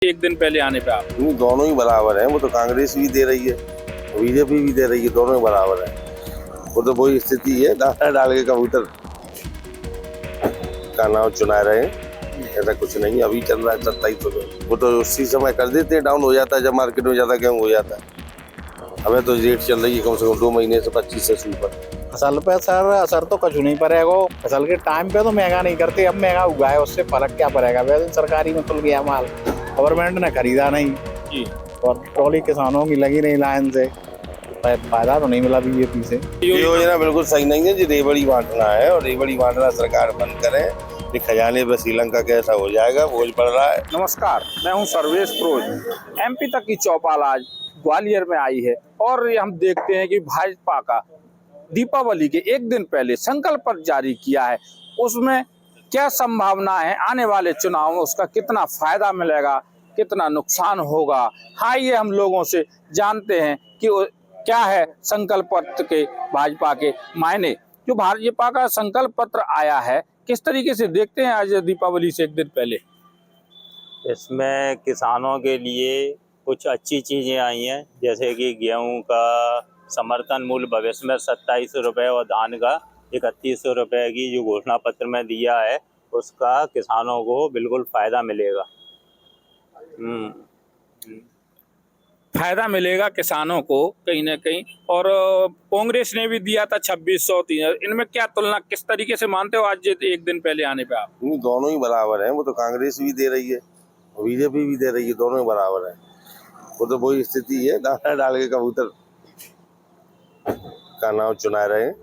एक दिन पहले आने पे आप नहीं, दोनों ही बराबर हैं। वो तो कांग्रेस भी दे रही है, बीजेपी भी दे रही है, दोनों ही बराबर है। वो तो वही स्थिति है, दाना डाल के कबूतर का नाम चुना रहे हैं, ऐसा कुछ नहीं। अभी चल रहा है 2700। वो तो उसी समय कर देते हैं, डाउन हो जाता है जब मार्केट में ज्यादा गेहूँ हो जाता है। हमें तो रेट चल रही है कम से कम 2 महीने से 25 से ऊपर। फसल पे सर असर तो कुछ नहीं पड़ेगा। फसल के टाइम पे तो महंगा नहीं करते, अब महंगा हुआ है, उससे फर्क क्या पड़ेगा। वैसे सरकारी में खुल गया माल, गवर्नमेंट ने खरीदा नहीं जी। और ट्रॉली किसानों की लगी नहीं लाइन से, फायदा तो नहीं मिला बीजेपी से। ये योजना बिल्कुल सही नहीं है जी। रेवड़ी बांटना है और रेवड़ी बांटना सरकार बंद करे। ये खजाने पे श्रीलंका कैसा हो जाएगा, बोझ पड़ रहा है। नमस्कार, मैं हूं सर्वेश प्रोज। एमपी तक की चौपाल आज ग्वालियर में आई है और हम देखते हैं कि भाजपा का दीपावली के एक दिन पहले संकल्प पत्र जारी किया है। उसमें क्या संभावना है आने वाले चुनाव में, उसका कितना फायदा मिलेगा, कितना नुकसान होगा। आइए हम लोगों से जानते हैं कि क्या है संकल्प पत्र के भाजपा के मायने। जो भाजपा का संकल्प पत्र आया है, किस तरीके से देखते हैं आज दीपावली से एक दिन पहले? इसमें किसानों के लिए कुछ अच्छी चीज़ें आई हैं, जैसे कि गेहूं का समर्थन मूल्य भविष्य में 27 रुपये और धान का 3100 रुपये की जो घोषणा पत्र में दिया है, उसका किसानों को बिल्कुल फ़ायदा मिलेगा। फायदा मिलेगा किसानों को कहीं ना कहीं। और कांग्रेस ने भी दिया था 2600। इनमें क्या तुलना, किस तरीके से मानते हो आज एक दिन पहले आने पे आप? नहीं, दोनों ही बराबर हैं। वो तो कांग्रेस भी दे रही है, बीजेपी भी दे रही है, दोनों ही बराबर है। वो तो वही स्थिति है, दाना डाल के कबूतर का नाम चुना रहे हैं,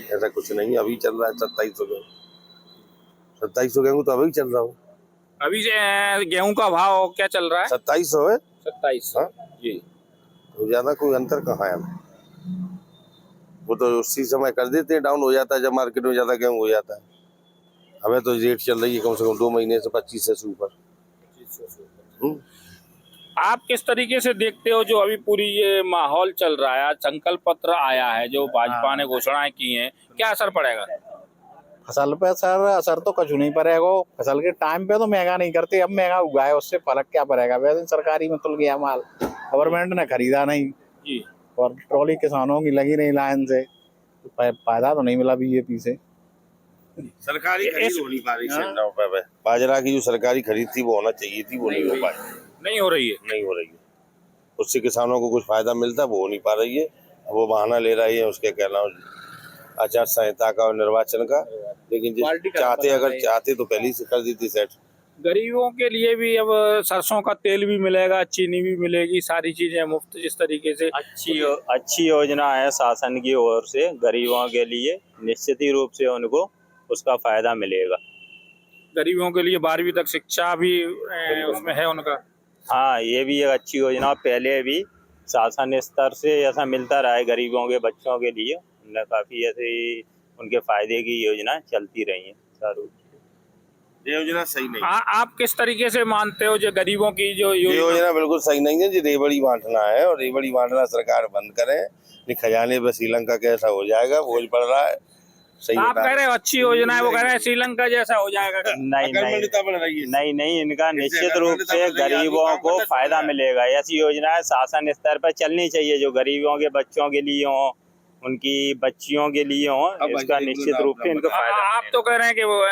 ऐसा कुछ नहीं। अभी चल रहा है 2700 गेहूँ तो अभी चल रहा हूँ। अभी गेहूं का भाव क्या चल रहा है? 2700 है। 2700। हाँ? जी। तो ज्यादा कोई अंतर कहाँ है। वो तो उसी समय कर देते हैं, डाउन हो जाता है जब मार्केट में ज्यादा गेहूँ हो जाता है। हमें तो रेट चल रही है कम से कम 2 महीने से 25 से ऊपर। आप किस तरीके से देखते हो जो अभी पूरी ये माहौल चल रहा है, आज संकल्प पत्र आया है, जो भाजपा ने घोषणाएं की हैं, क्या असर पड़ेगा? फसल पे सर असर तो कुछ नहीं पड़ेगा। फसल के टाइम पे तो महंगा नहीं करते, अब महंगा हुआ है, उससे फर्क क्या पड़ेगा। वैसे सरकारी में खुल गया माल, गवर्नमेंट ने खरीदा नहीं जी। और ट्रॉली किसानों की लगी नहीं लाइन से, फायदा तो नहीं मिला बीजेपी से। सरकारी खरीद हो नहीं पा रही सेंटरों पे। बाजरा की जो सरकारी खरीद थी वो होना चाहिए थी, वो नहीं हो पाई। नहीं हो रही है। नहीं हो रही है। उससे किसानों को कुछ फायदा मिलता, वो हो नहीं पा रही है। अब वो बहाना ले रही है उसके कहना आचार संहिता का और निर्वाचन का। लेकिन अगर चाहते तो पहले से कर देती सेट। गरीबों के लिए भी अब सरसों का तेल भी मिलेगा, चीनी भी मिलेगी, सारी चीजें मुफ्त। जिस तरीके से अच्छी योजना है शासन की ओर से, गरीबों के लिए निश्चित ही रूप से उनको उसका फ़ायदा मिलेगा। गरीबों के लिए 12वीं तक शिक्षा भी उसमें है उनका। हाँ, ये भी एक अच्छी योजना, पहले भी शासन स्तर से ऐसा मिलता रहा है गरीबों के बच्चों के लिए। उनने काफ़ी ऐसे उनके फायदे की योजना चलती रही है। सारू ये योजना सही नहीं। आप किस तरीके से मानते हो जो गरीबों की जो ये योजना बिल्कुल सही नहीं है जी। रेवड़ी बांटना है और रेवड़ी बांटना सरकार बंद करे। ये खजाने पे श्रीलंका कैसा हो जाएगा, बोझ पड़ रहा है। सही आप कह रहे हो अच्छी योजना है, वो कह रहे हैं श्रीलंका जैसा हो जाएगा। नहीं, इनका निश्चित रूप से गरीबों को फायदा मिलेगा। ऐसी योजनाएं शासन स्तर पर चलनी चाहिए जो गरीबों के बच्चों के लिए हो, उनकी बच्चियों के लिए हो। इसका निश्चित रूप से इनको फायदा। आप तो कह रहे हैं कि वो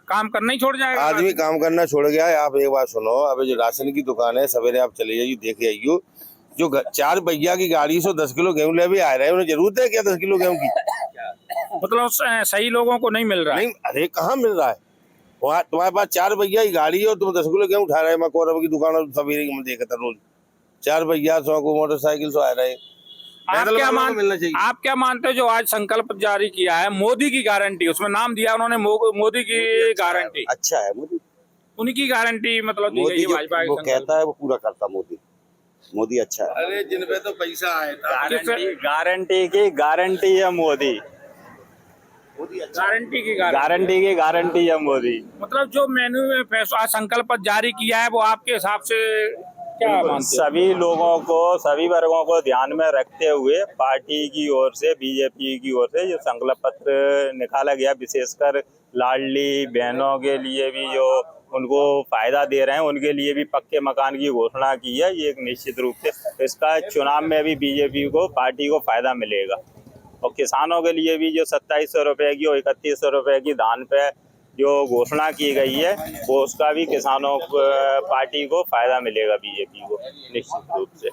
काम करना ही छोड़ जाएगा। आदमी काम करना छोड़ गया है। आप एक बात सुनो, अभी जो राशन की दुकान है, सवेरे आप चले जाइए, देखे आइयो, जो 4 पहिया की गाड़ी से 10 किलो गेहूँ ले भी आ रहे हैं, उन्हें जरूरत है क्या 10 किलो गेहूँ की? मतलब सही लोगों को नहीं मिल रहा है। नहीं, अरे कहाँ मिल रहा है। वहाँ तुम्हारे पास 4 पहिया की गाड़ी है और तुम 10 किलो गेहूँ उठा रहे हैं। मैं कौरव की दुकान सवेरे में देखा था, रोज 4 पहिया 100 को मोटरसाइकिल से आ रहे हैं। आप क्या मानते हो जो आज संकल्प जारी किया है, मोदी की गारंटी, उसमें नाम दिया उन्होंने मोदी की गारंटी? अच्छा है मोदी, उनकी गारंटी मतलब दी गई है भाजपा की। वो कहता है वो पूरा करता मोदी अच्छा है। अरे जिन पे तो पैसा आया था, गारंटी है मोदी। गारंटी है मोदी। मतलब जो मेन्यू में फैसला संकल्प जारी किया है, वो आपके हिसाब से क्या मानते हो? सभी लोगों को, सभी वर्गों को ध्यान में रखते हुए पार्टी की ओर से, बीजेपी की ओर से जो संकल्प पत्र निकाला गया, विशेषकर लाडली बहनों के लिए भी जो उनको फायदा दे रहे हैं, उनके लिए भी पक्के मकान की घोषणा की है। ये एक निश्चित रूप से इसका चुनाव में भी बीजेपी को, पार्टी को फायदा मिलेगा। और किसानों के लिए भी जो 2700 रुपए की और 3100 रुपए की धान पे जो घोषणा की गई है, वो उसका भी किसानों पार्टी को फायदा मिलेगा, बीजेपी को निश्चित रूप से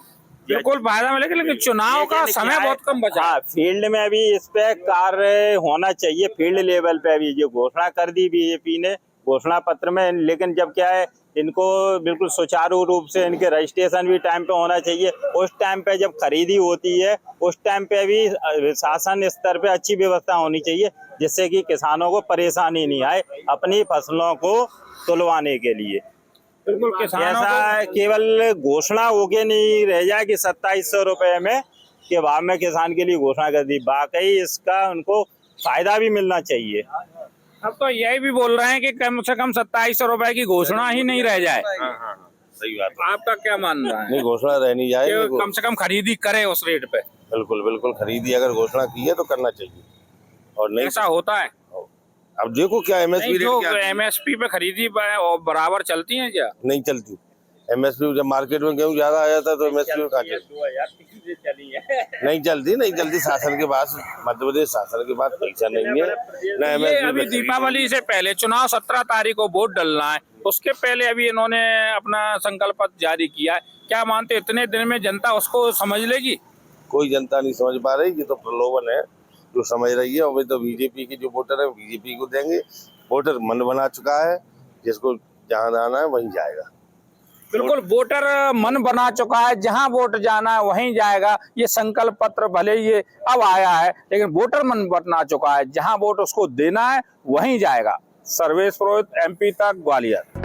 बिल्कुल फायदा मिलेगा। लेकिन चुनाव का समय बहुत कम बचा। हाँ, फील्ड में अभी इस पे कार्य होना चाहिए। फील्ड लेवल पे अभी जो घोषणा कर दी बीजेपी ने घोषणा पत्र में, लेकिन जब क्या है, इनको बिल्कुल सुचारू रूप से इनके रजिस्ट्रेशन भी टाइम पे होना चाहिए। उस टाइम पे जब खरीदी होती है, उस टाइम पे भी शासन स्तर पे अच्छी व्यवस्था होनी चाहिए, जिससे कि किसानों को परेशानी नहीं आए अपनी फसलों को तुलवाने के लिए। बिल्कुल किसानों ऐसा केवल घोषणा होके नहीं रह जाए कि 2700 रुपए में के भाव में किसान के लिए घोषणा कर दी, बाकी इसका उनको फायदा भी मिलना चाहिए। अब तो यही भी बोल रहे हैं कि कम से कम 2700 रुपए की घोषणा ही नहीं रह जाए। सही बात है। आपका क्या मानना है? नहीं, घोषणा रहनी चाहिए, कि कम से कम खरीदी करे उस रेट पे। बिल्कुल बिल्कुल, खरीदी अगर घोषणा की है तो करना चाहिए। और नहीं ऐसा होता है? अब देखो क्या एमएसपी रेट, जो एमएसपी पे खरीदी और बराबर चलती है क्या? नहीं चलती। एमएसपी जब मार्केट में गेहूँ ज्यादा आ जाता है तो एमएसपी में कहाँ चलती? नहीं चलती। शासन के पास, मध्य प्रदेश शासन के पास पैसा नहीं है ना ये एमएसपी। अभी दीपावली से पहले चुनाव 17 तारीख को वोट डलना है, उसके पहले अभी इन्होंने अपना संकल्प पत्र जारी किया है। क्या मानते इतने दिन में जनता उसको समझ लेगी? कोई जनता नहीं समझ पा रही। ये तो प्रलोभन है जो समझ रही है। और तो बीजेपी के जो वोटर है बीजेपी को देंगे। वोटर मन बना चुका है, जिसको जहाँ जाना है वहीं जाएगा। बिल्कुल, वोटर मन बना चुका है, जहां वोट जाना है वहीं जाएगा। ये संकल्प पत्र भले ये अब आया है, लेकिन वोटर मन बना चुका है, जहां वोट उसको देना है वहीं जाएगा। सर्वेश पुरोहित, MP तक, ग्वालियर।